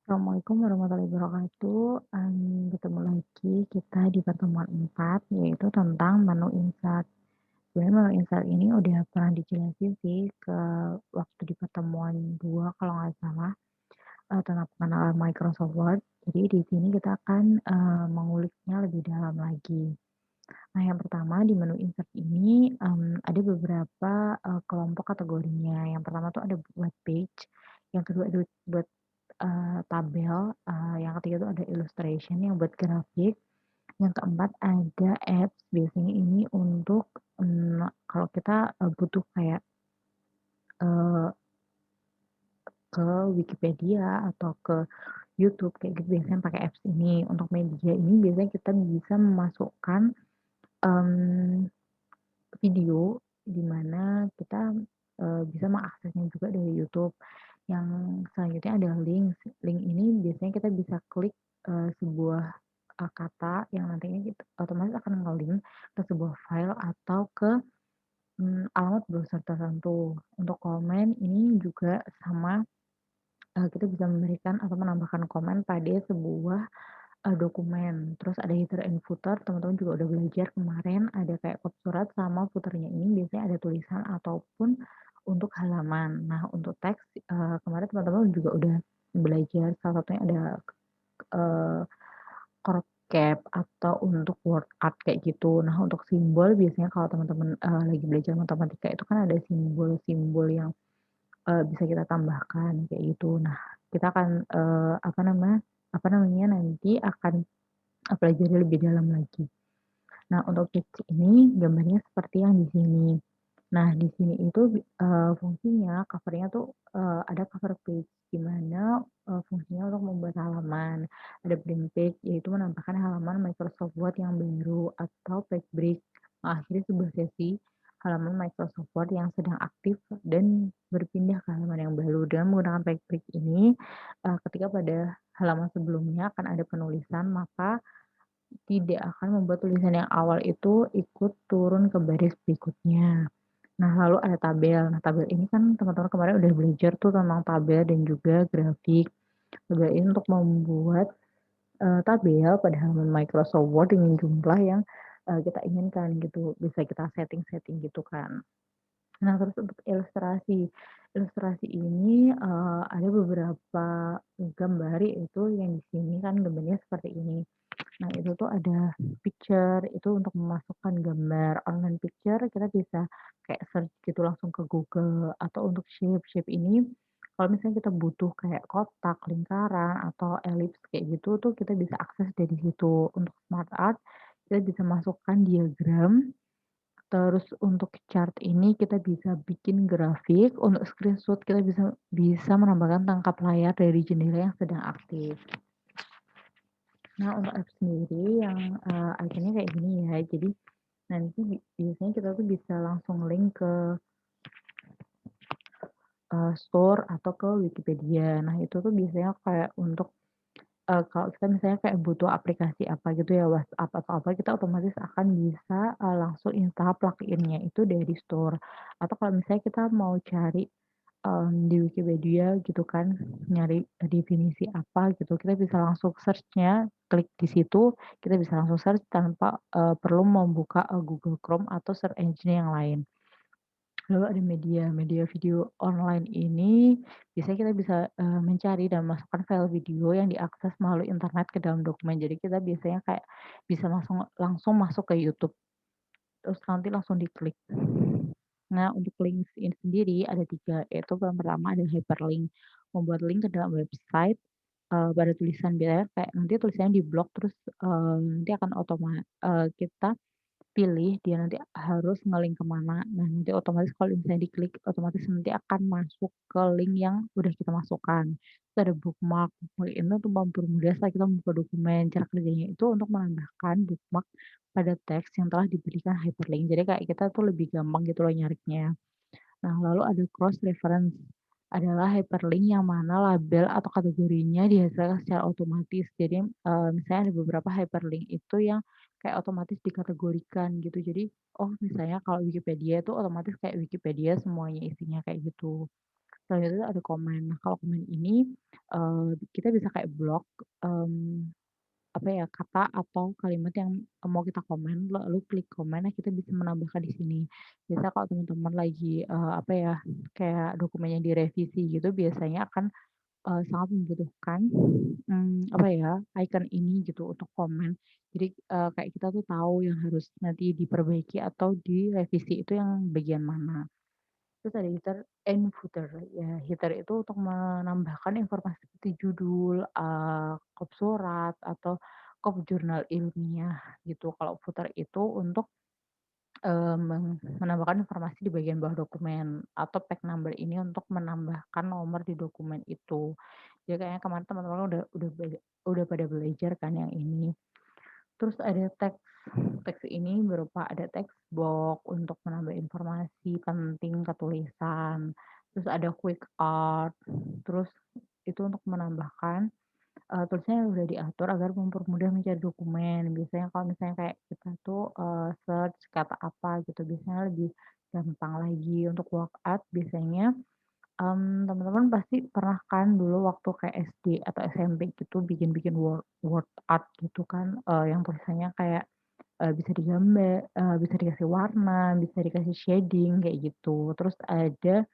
Assalamualaikum warahmatullahi wabarakatuh. Ketemu lagi kita di pertemuan 4 yaitu tentang menu insert. Sebenarnya menu insert ini udah pernah dijelasin sih ke waktu di pertemuan 2 kalau nggak salah, tentang pengenalan Microsoft Word. Jadi di sini kita akan, menguliknya lebih dalam lagi. Nah, yang pertama di menu insert ini, ada beberapa, kelompok kategorinya. Yang pertama tuh ada buat page, yang kedua ada buat, tabel, yang ketiga tuh ada illustration yang buat grafik, yang keempat ada apps. Biasanya ini untuk, kalau kita, butuh kayak, eee, ke Wikipedia atau ke YouTube kayak gitu biasanya pakai apps ini. Untuk media ini biasanya kita bisa memasukkan, mmm video di mana kita, bisa mengaksesnya juga dari YouTube. Yang selanjutnya ada links. Link ini biasanya kita bisa klik, sebuah, kata yang nantinya kita otomatis akan nge-link ke sebuah file atau ke, alamat browser tertentu. Untuk komen ini juga sama, kita bisa memberikan atau menambahkan komen pada sebuah dokumen, terus ada header and footer, teman-teman juga udah belajar kemarin ada kayak bab surat sama footer-nya ini biasanya ada tulisan ataupun untuk halaman. Nah, untuk teks, kemarin teman-teman juga udah belajar salah satunya ada, eee, crop cap atau untuk word art kayak gitu. Nah, untuk simbol biasanya kalau teman-teman, lagi belajar matematika itu kan ada simbol-simbol yang, bisa kita tambahkan kayak gitu. Nah, kita akan, nanti akan pelajari lebih dalam lagi. Nah, untuk tips ini gambarnya seperti yang di sini. Nah, di sini itu fungsinya cover-nya tuh, ada cover page, di mana, fungsinya untuk membuat halaman. Ada blank page, yaitu menambahkan halaman Microsoft Word yang baru, atau page break, mengakhiri sebuah sesi halaman Microsoft Word yang sedang aktif dan berpindah ke halaman yang baru. Dengan menggunakan page break ini, ketika pada halaman sebelumnya akan ada penulisan, maka tidak akan membuat tulisan yang awal itu ikut turun ke baris berikutnya. Nah, lalu ada tabel. Nah, tabel ini kan teman-teman kemarin udah belajar tuh tentang tabel dan juga grafik. Tabel ini untuk membuat, tabel pada halaman Microsoft Word dengan jumlah yang, kita inginkan gitu, bisa kita setting-setting gitu kan. Nah, terus untuk ilustrasi. Ilustrasi ini, ada beberapa gambar yaitu yang di sini kan gambarnya seperti ini. Nah, itu tuh ada picture, itu untuk memasukkan gambar. Online picture kita bisa kayak search gitu langsung ke Google, atau untuk shape. Shape ini kalau misalnya kita butuh kayak kotak, lingkaran, atau elips kayak gitu tuh kita bisa akses dari situ. Untuk smart art, kita bisa masukkan diagram, terus untuk chart ini kita bisa bikin grafik, untuk screenshot kita bisa bisa menambahkan tangkap layar dari jendela yang sedang aktif. Nah, untuk app sendiri yang, ikonnya kayak gini ya. Jadi nanti biasanya kita tuh bisa langsung link ke, store atau ke Wikipedia. Nah, itu tuh biasanya kayak untuk, kalau kita misalnya kayak butuh aplikasi apa gitu ya, WhatsApp atau apa, kita otomatis akan bisa, langsung install plugin-nya itu dari store. Atau kalau misalnya kita mau cari, di Wikipedia gitu kan, nyari definisi apa gitu, kita bisa langsung search-nya, klik di situ, kita bisa langsung search tanpa, perlu membuka, Google Chrome atau search engine yang lain. Lalu ada media video online ini biasanya kita bisa, mencari dan masukkan file video yang diakses melalui internet ke dalam dokumen. Jadi kita biasanya kayak bisa langsung langsung masuk ke YouTube, terus nanti langsung diklik. Nah, untuk links ini sendiri ada 3 yaitu yang pertama ada hyperlink, membuat link ke dalam website, pada tulisan biasanya kayak nanti tulisannya di-blok terus, nanti akan kita pilih dia nanti harus nge-link ke mana. Nah, nanti otomatis kalau misalnya diklik, otomatis nanti akan masuk ke link yang udah kita masukkan. Terus ada bookmark. Bookmark itu untuk mempermudah saat kita membuka dokumen. Cara kerjanya itu untuk menambahkan bookmark pada teks yang telah diberikan hyperlink. Jadi kayak kita tuh lebih gampang gitu loh nyarinya. Nah, lalu ada cross reference, adalah hyperlink yang mana label atau kategorinya dihasilkan secara otomatis. Jadi, misalnya ada beberapa hyperlink itu yang kayak otomatis dikategorikan gitu. Jadi, oh misalnya kalau Wikipedia itu otomatis kayak Wikipedia semuanya isinya kayak gitu. selanjutnya itu ada komen. Nah, kalau komen ini, kita bisa kayak blok, mmm, apa ya, kata atau kalimat yang mau kita komen, lalu klik komen, nah kita bisa menambahkan di sini. Biasa kalau teman-teman lagi, apa ya, kayak dokumennya direvisi gitu, biasanya akan sangat membutuhkan, apa ya, icon ini gitu untuk komen. Jadi, kayak kita tuh tahu yang harus nanti diperbaiki atau direvisi itu yang bagian mana. Terus ada header and footer. Ya, header itu untuk menambahkan informasi seperti judul, kop surat, atau kop jurnal ilmiah gitu. Kalau footer itu untuk menambahkan informasi di bagian bawah dokumen, atau page number ini untuk menambahkan nomor di dokumen itu. Jadi kayaknya kemarin teman-teman udah pada belajar kan yang ini. Terus ada teks, teks ini berupa ada teks box untuk menambah informasi penting ke tulisan, terus ada quick art, terus itu untuk menambahkan tulisannya udah diatur agar mempermudah mencari dokumen. Biasanya kalau misalnya kayak kita tuh, search kata apa gitu, biasanya lebih gampang lagi. Untuk workout biasanya, teman-teman pasti pernah kan dulu waktu kayak SD atau SMP gitu bikin-bikin word art gitu kan, yang tulisannya kayak, bisa digambar, bisa dikasih warna, bisa dikasih shading kayak gitu. Terus ada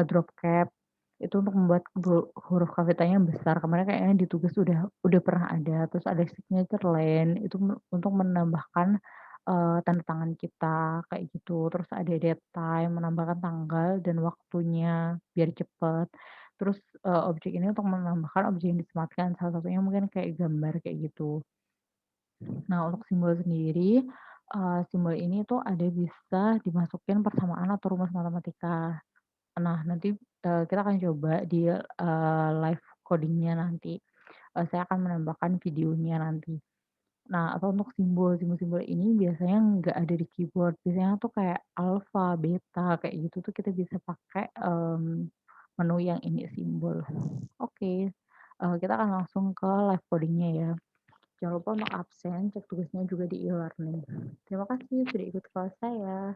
drop cap, itu untuk membuat huruf kapitalnya besar, kemarin kayaknya di tugas udah pernah ada, terus ada signature line, itu untuk menambahkan, tanda tangan kita, kayak gitu. Terus ada date time, menambahkan tanggal dan waktunya, biar cepet. Terus, objek ini untuk menambahkan objek yang disematkan, salah satunya mungkin kayak gambar, kayak gitu. Nah, untuk simbol sendiri, simbol ini tuh ada bisa dimasukin persamaan atau rumus matematika. Nah, nanti, kita akan coba di, live coding-nya nanti, saya akan menambahkan videonya nanti. Nah, atau untuk simbol-simbol ini biasanya nggak ada di keyboard, biasanya tuh kayak alfa, beta, kayak gitu tuh kita bisa pakai, menu yang ini simbol. Oke, kita akan langsung ke live coding-nya ya. Jangan lupa untuk absen, cek tugasnya juga di e-learning. Terima kasih sudah ikut kelas saya.